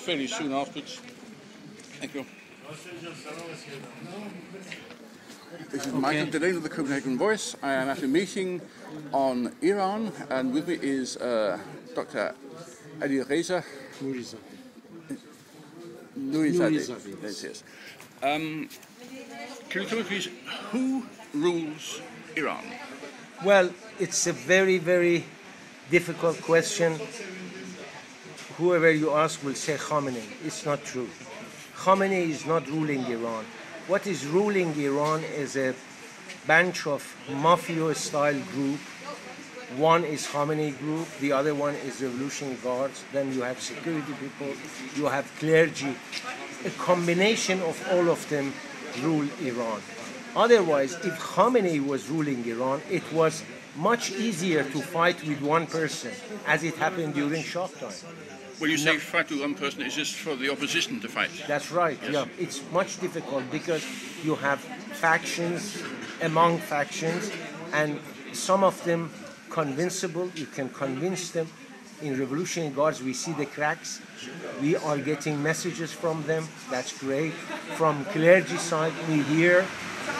fairly soon afterwards. Thank you. This is Michael de Laine of the Copenhagen Voice. I am at a meeting on Iran, and with me is Dr. Alireza Nourizadeh. Yes. Can you tell me, please, who rules Iran? Well, it's a very, very difficult question. Whoever you ask will say Khamenei. It's not true. Khamenei is not ruling Iran. What is ruling Iran is a bunch of mafia-style group. One is Khamenei group, the other one is Revolutionary Guards, then you have security people, you have clergy. A combination of all of them rule Iran. Otherwise, if Khamenei was ruling Iran, it was much easier to fight with one person, as it happened during Shah time. When you say fight with one person, is this for the opposition to fight? That's right, yes. Yeah. It's much difficult because you have factions among factions, and some of them convincible, you can convince them. In Revolutionary Guards, we see the cracks. We are getting messages from them. That's great. From clergy side, we hear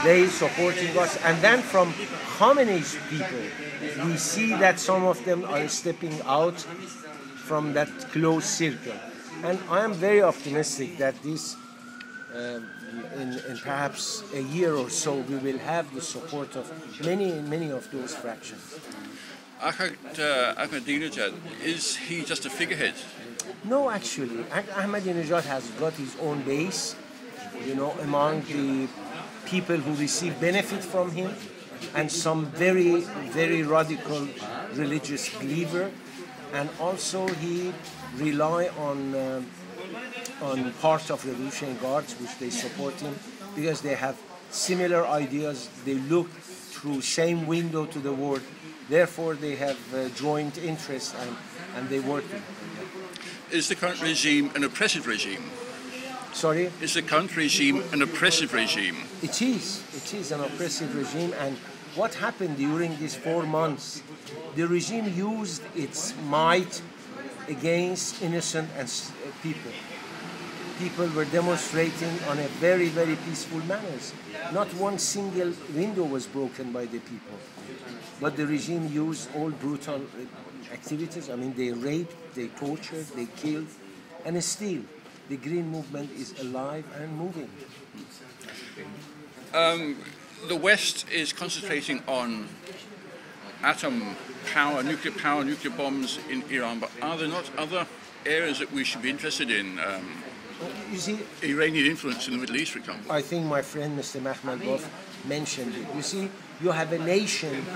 they supporting us. And then from Khamenei's people, we see that some of them are stepping out from that close circle. And I am very optimistic that this, in perhaps a year or so, we will have the support of many of those fractions. Ahmadinejad, is he just a figurehead? No, actually. Ahmadinejad has got his own base, among the people who receive benefit from him, and some very, very radical religious believer. And also he rely on part of Revolutionary Guards, which they support him, because they have similar ideas. They look through same window to the world. Therefore, they have joint interests and they work together. Is the current regime an oppressive regime? Sorry? Is the current regime an oppressive regime? It is. It is an oppressive regime. And what happened during these 4 months? The regime used its might against innocent people. People were demonstrating on a very, very peaceful manner. Not one single window was broken by the people. But the regime used all brutal activities. I mean, they raped, they tortured, they killed, and still the Green Movement is alive and moving. The West is concentrating on atom power, nuclear bombs in Iran, but are there not other areas that we should be interested in? You see, Iranian influence in the Middle East, for example. I think my friend Mr. Mahmoud mentioned it. You see, you have a nation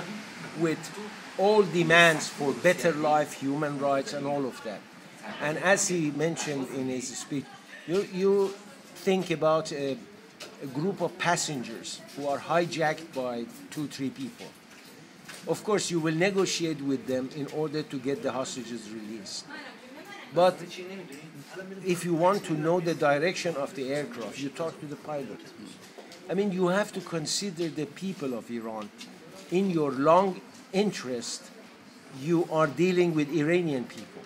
with all demands for better life, human rights, and all of that. And as he mentioned in his speech, you think about a group of passengers who are hijacked by 2-3 people. Of course, you will negotiate with them in order to get the hostages released. But if you want to know the direction of the aircraft, you talk to the pilot. I mean, you have to consider the people of Iran. In your long interest, you are dealing with Iranian people.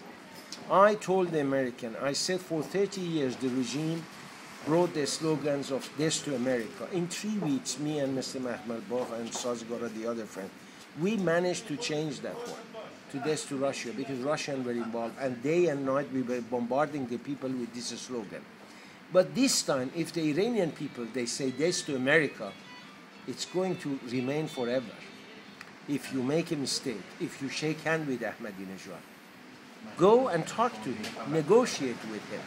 I told the American, I said for 30 years the regime brought the slogans of death to America. In 3 weeks, me and Mr. Mahmoud and Sazgara, the other friend, we managed to change that one to death to Russia, because Russians were involved, and day and night we were bombarding the people with this slogan. But this time, if the Iranian people, they say death to America, it's going to remain forever. If you make a mistake, if you shake hands with Ahmadinejad, go and talk to him, negotiate with him,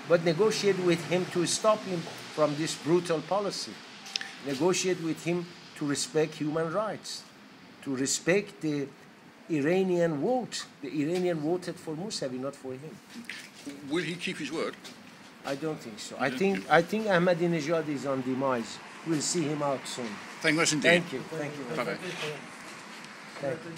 but negotiate with him to stop him from this brutal policy. Negotiate with him to respect human rights, to respect the Iranian vote. The Iranian voted for Mousavi, not for him. Will he keep his word? I don't think so. I think Ahmadinejad is on demise. We'll see him out soon. Thank you much indeed. Thank you. Thank you. Bye-bye. Thank you.